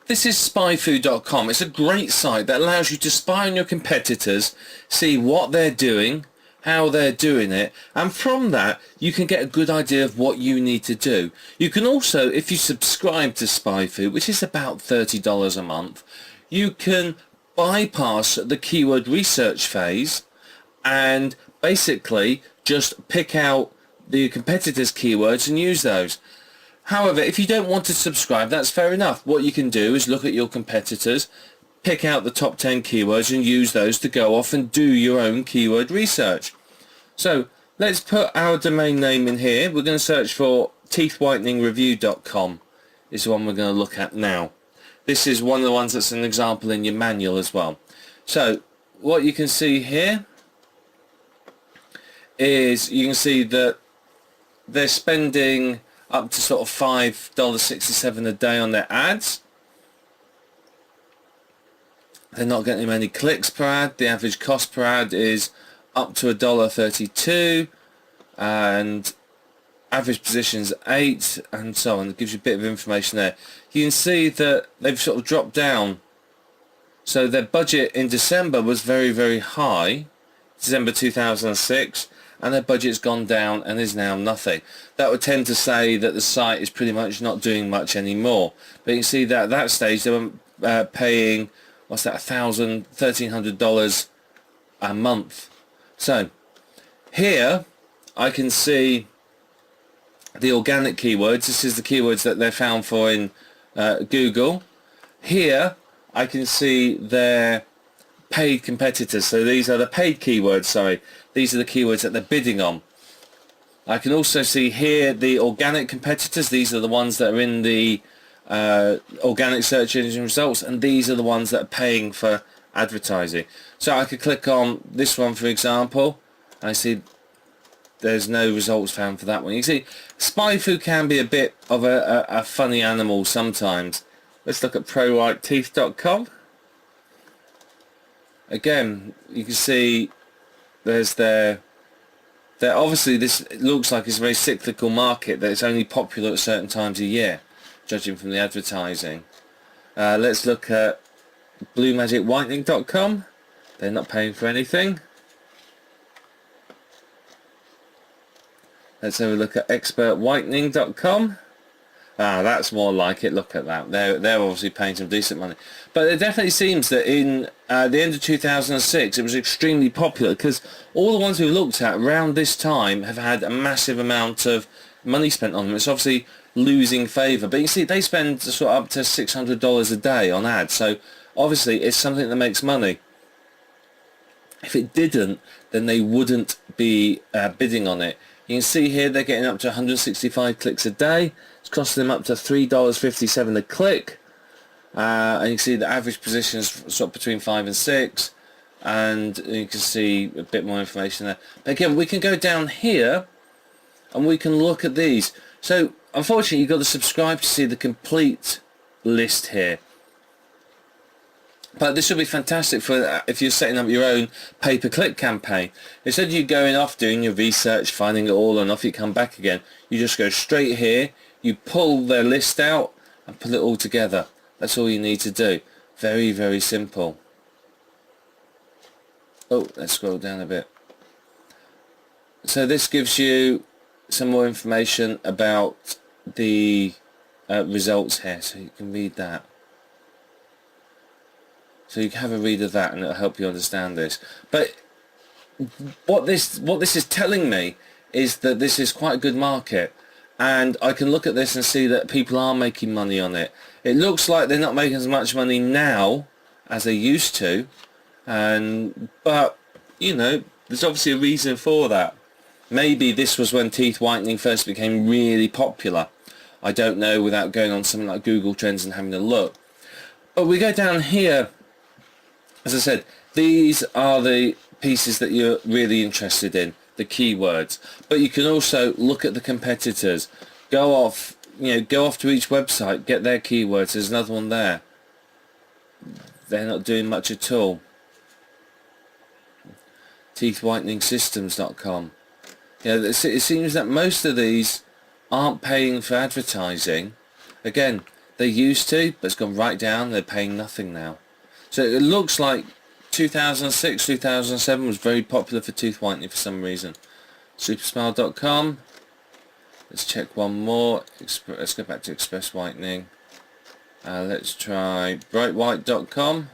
This is spyfu.com. It's a great site that allows you to spy on your competitors, see what they're doing, how they're doing it, and from that you can get a good idea of what you need to do. You can also, if you subscribe to SpyFu, which is about $30 a month, you can bypass the keyword research phase and basically just pick out the competitors' keywords and use those. However, if you don't want to subscribe, that's fair enough. What you can do is look at your competitors, pick out the top 10 keywords and use those to go off and do your own keyword research. So let's put our domain name in here. We're going to search for teethwhiteningreview.com is the one we're going to look at now. This is one of the ones that's an example in your manual as well. So what you can see here is you can see that they're spending up to sort of $5.67 a day on their ads. They're not getting many clicks per ad. The average cost per ad is up to $1.32 and average positions 8 and so on. It gives you a bit of information there. You can see that they've sort of dropped down. So their budget in December was very, very high, December 2006, and their budget's gone down and is now nothing. That would tend to say that the site is pretty much not doing much anymore. But you can see that at that stage they were paying, what's that, $1,300 a month. So here I can see the organic keywords. This is the keywords that they're found for in Google. Here I can see their paid competitors. So these are the paid keywords, sorry. These are the keywords that they're bidding on. I can also see here the organic competitors. These are the ones that are in the organic search engine results, and these are the ones that are paying for advertising. So I could click on this one, for example. I see there's no results found for that one. You see, SpyFu can be a bit of a funny animal sometimes. Let's look at prowhiteteeth.com. Again, you can see there's their obviously this looks like it's a very cyclical market, that it's only popular at certain times a year, judging from the advertising. Let's look at bluemagicwhitening.com. They're not paying for anything. Let's have a look at expertwhitening.com. That's more like it. Look at that. They're obviously paying some decent money. But it definitely seems that in the end of 2006 it was extremely popular, because all the ones we've looked at around this time have had a massive amount of money spent on them. It's obviously losing favour. But you see, they spend sort of up to $600 a day on ads. So obviously it's something that makes money. If it didn't, then they wouldn't be bidding on it. You can see here they're getting up to 165 clicks a day. It's costing them up to $3.57 a click. And you can see the average position is sort of between 5 and 6. And you can see a bit more information there. But again, we can go down here and we can look at these. So unfortunately you've got to subscribe to see the complete list here. But this would be fantastic for if you're setting up your own pay-per-click campaign. Instead of you going off doing your research, finding it all, and off you come back again, you just go straight here, you pull their list out and put it all together. That's all you need to do. Very, very simple. Oh, let's scroll down a bit. So this gives you some more information about the results here, so you can read that. So you can have a read of that and it'll help you understand this. But what this is telling me is that this is quite a good market, and I can look at this and see that people are making money on it. It looks like they're not making as much money now as they used to, but you know, there's obviously a reason for that. Maybe this was when teeth whitening first became really popular. I don't know, without going on something like Google Trends and having a look. But we go down here. As I said, these are the pieces that you're really interested in, the keywords. But you can also look at the competitors. Go off to each website, get their keywords. There's another one there. They're not doing much at all. teethwhiteningsystems.com. Yeah, it seems that most of these aren't paying for advertising. Again, They used to, but it's gone right down. They're paying nothing now. So it looks like 2006, 2007 was very popular for tooth whitening for some reason. Supersmile.com. Let's check one more. Let's go back to Express Whitening. Let's try brightwhite.com.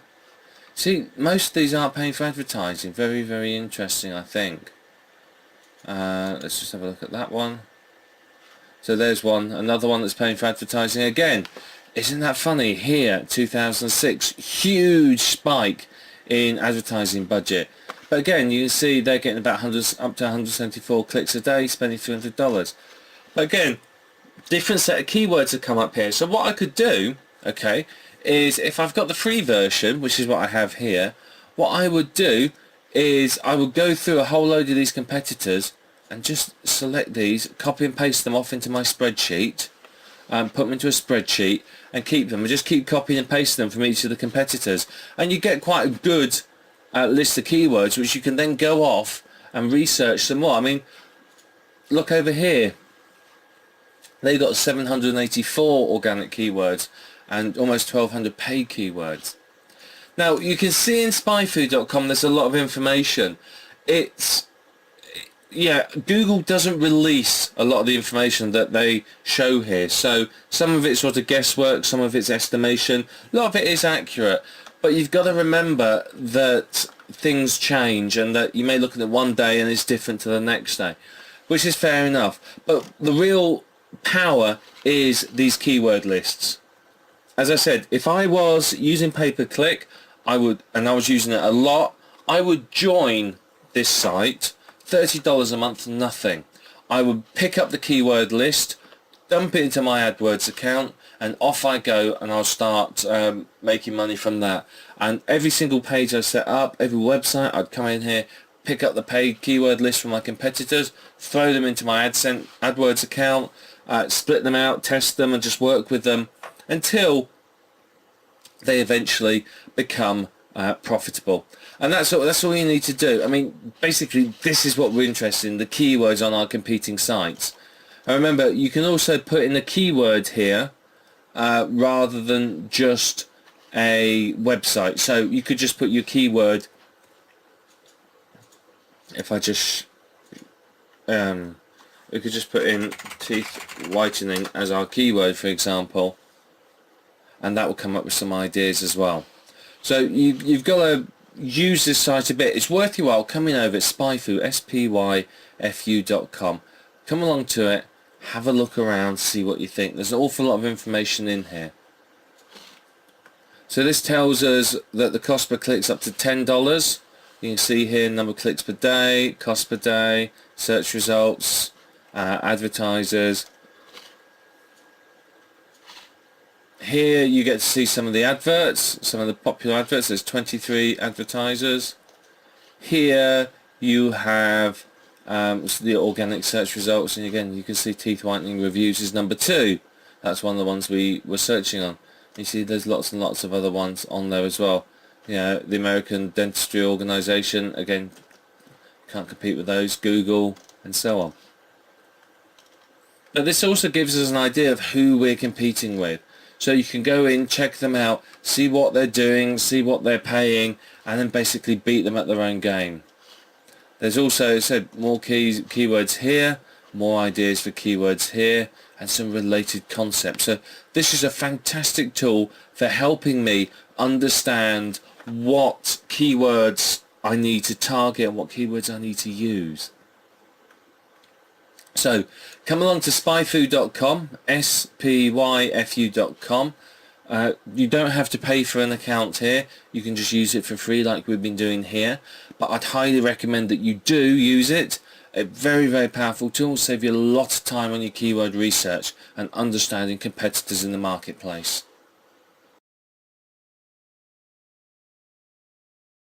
See, most of these aren't paying for advertising. Very, very interesting, I think. Let's just have a look at that one. So there's one, another one that's paying for advertising again. Isn't that funny? Here, 2006, huge spike in advertising budget. But again, you can see they're getting about up to 174 clicks a day, spending $300. But again, different set of keywords have come up here. So what I could do, okay, is if I've got the free version, which is what I have here, what I would do is I would go through a whole load of these competitors and just select these, copy and paste them off into my spreadsheet, put them into a spreadsheet and keep them, and just keep copying and pasting them from each of the competitors, and you get quite a good list of keywords which you can then go off and research some more. I mean, look over here, they've got 784 organic keywords and almost 1200 paid keywords. Now you can see in spyfood.com there's a lot of information. Yeah, Google doesn't release a lot of the information that they show here, so some of it's sort of guesswork, some of it's estimation, a lot of it is accurate, but you've got to remember that things change and that you may look at it one day and it's different to the next day, which is fair enough. But the real power is these keyword lists. As I said, if I was using pay-per-click, I was using it a lot, I would join this site. $30 a month, nothing. I would pick up the keyword list, dump it into my AdWords account, and off I go, and I'll start making money from that. And every single page I set up, every website, I'd come in here, pick up the paid keyword list from my competitors, throw them into my AdWords account, split them out, test them, and just work with them until they eventually become profitable. And that's all you need to do. I mean, basically this is what we're interested in, the keywords on our competing sites. And remember, you can also put in a keyword here rather than just a website. So you could just put your keyword, if I just we could just put in teeth whitening as our keyword, for example, and that will come up with some ideas as well. So you've got to use this site a bit. It's worth your while coming over at Spyfu, spyfu.com. Come along to it, have a look around, see what you think. There's an awful lot of information in here. So this tells us that the cost per click is up to $10. You can see here number of clicks per day, cost per day, search results, advertisers. Here you get to see some of the adverts, some of the popular adverts. There's 23 advertisers. Here you have the organic search results, and again you can see teeth whitening reviews is number 2. That's one of the ones we were searching on. You see there's lots and lots of other ones on there as well. You know, the American Dentistry Organization, again, can't compete with those, Google, and so on. But this also gives us an idea of who we're competing with. So you can go in, check them out, see what they're doing, see what they're paying, and then basically beat them at their own game. There's also, as I said, more keywords here, more ideas for keywords here, and some related concepts. So this is a fantastic tool for helping me understand what keywords I need to target and what keywords I need to use. So come along to spyfu.com, spyfu.com. You don't have to pay for an account here. You can just use it for free like we've been doing here. But I'd highly recommend that you do use it. A very, very powerful tool. Save you a lot of time on your keyword research and understanding competitors in the marketplace.